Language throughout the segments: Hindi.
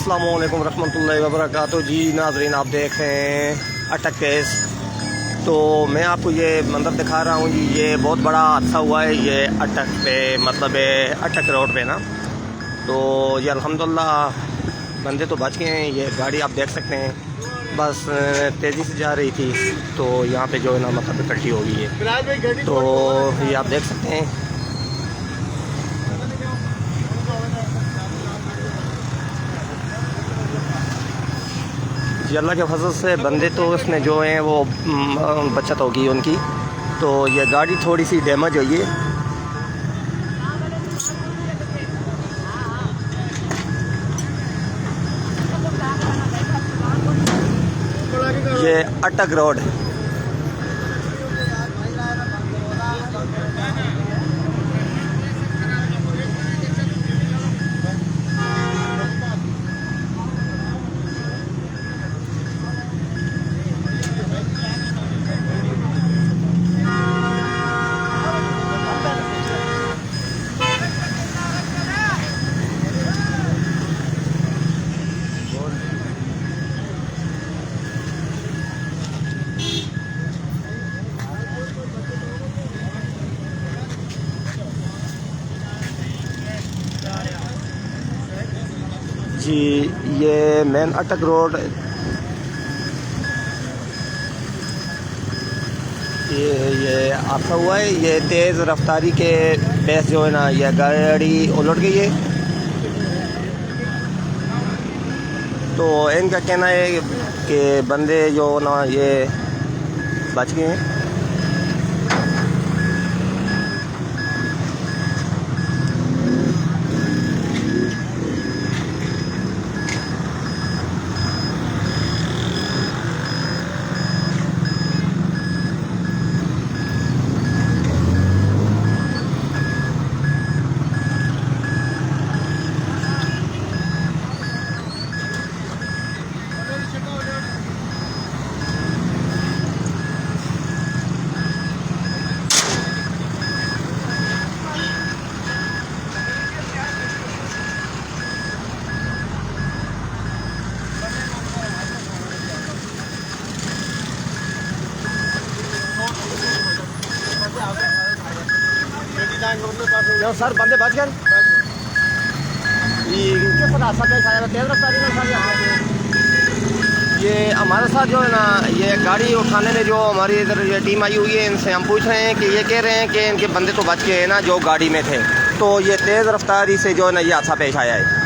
अस्सलामु अलैकुम रहमतुल्लाहि व बरकातुहू। जी नाज़रीन, आप देख रहे हैं अटक केस। तो मैं आपको ये मंजर दिखा रहा हूँ जी। ये बहुत बड़ा हादसा हुआ है ये अटक पे, मतलब अटक रोड पे ना। तो ये अल्हम्दुलिल्लाह बंदे तो बच गए हैं। ये गाड़ी आप देख सकते हैं, बस तेज़ी से जा रही थी तो यहाँ पे जो है ना मतलब इकट्ठी हो गई है। तो ये आप देख सकते हैं। जी अल्लाह के फजल से बंदे तो उसमें जो हैं वो बचत होगी उनकी। तो ये गाड़ी थोड़ी सी डैमेज हुई है। ये अटक रोड जी। ये मेन अटक रोड, ये हादसा हुआ है। ये तेज़ रफ्तारी के बेस जो है ना ये गाड़ी उलट गई है। तो इनका कहना है कि बंदे जो ना ये बच गए हैं। सर बंदे बच गए। किस रास्ता पे खाया तेज रफ्तारी में ये हमारे साथ जो है ना ये गाड़ी उठाने में जो हमारी इधर ये टीम आई हुई है, इनसे हम पूछ रहे हैं कि ये कह रहे हैं कि इनके बंदे तो बच गए हैं ना जो गाड़ी में थे। तो ये तेज़ रफ्तारी से जो है ना ये हादसा पेश आया है।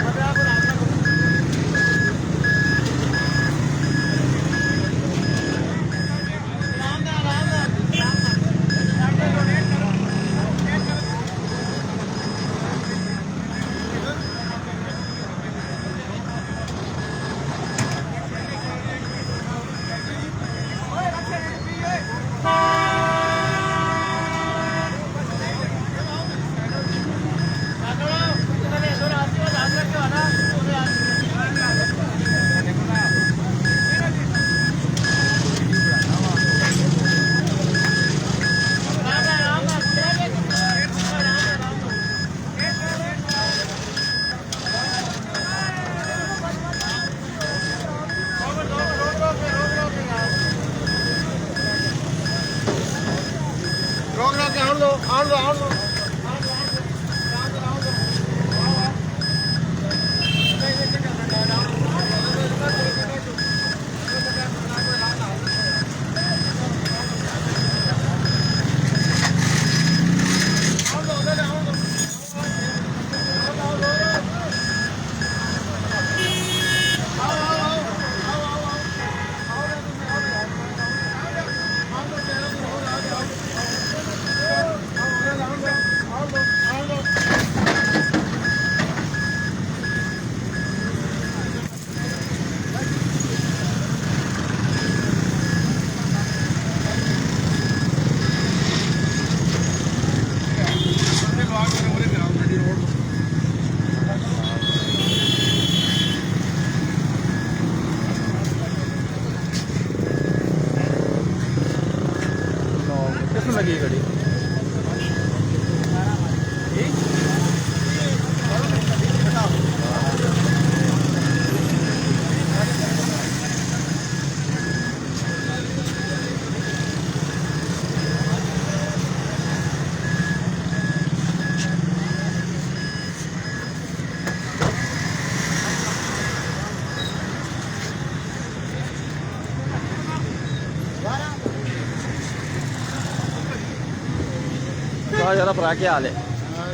हाँ जरा भरा क्या हाल है?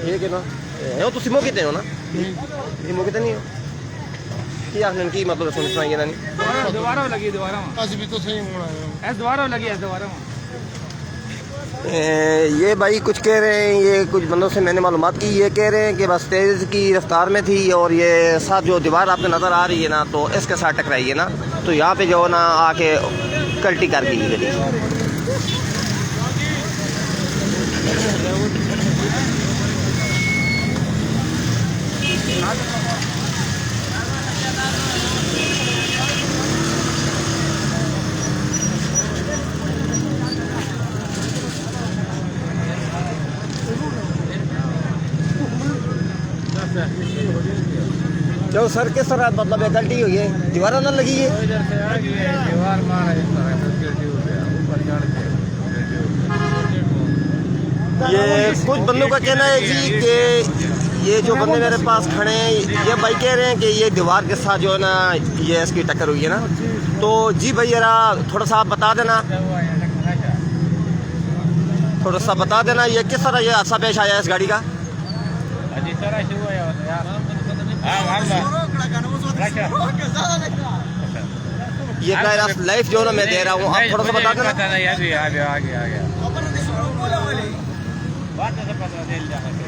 ठीक है ना? हो तुम मौके ते हो ना? ये मौके ते नहीं हो? की आखने की मतलब सुन सुनाइए ना नहीं? दोबारा लगी दोबारा आज भी तो सही होना है। ऐसे दोबारा लगी ऐसे दोबारा ये भाई कुछ कह रहे हैं, ये कुछ बंदों से मैंने मालूमात की, ये कह रहे हैं कि बस तेज़ की रफ्तार में थी और ये साथ जो दीवार आपको नज़र आ रही है ना, तो इसके साथ टकराई है ना, तो यहाँ पे जो है ना आके कल्टी कर गई गली। जो सर किस तरह मतलब है गलती हुई है, दीवार न लगी है? इधर से आ गई है दीवार मारा इस तरह से गिरती हो गया ऊपर चढ़ के ये कुछ बंदों का कहना है जी कि ये जो बंदे मेरे पास खड़े हैं ये भाई कह रहे हैं कि ये दीवार के साथ जो है ना ये इसकी टक्कर हुई है ना, तो जी भाई जरा थोड़ा सा आप बता देना, थोड़ा सा बता देना ये किस तरह ये हादसा पेश आया इस गाड़ी का? ये लाइफ जो ना मैं दे रहा हूँ, आप थोड़ा सा बता देना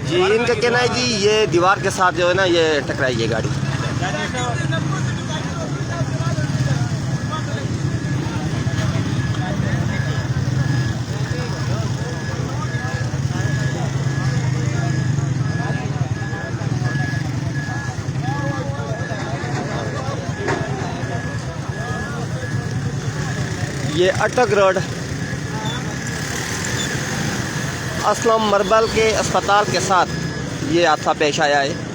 जी। इनका कहना है जी ये दीवार के साथ जो है ना ये टकराई है गाड़ी। ये अटक रोड असलम मरबल के अस्पताल के साथ ये हादसा पेश आया है।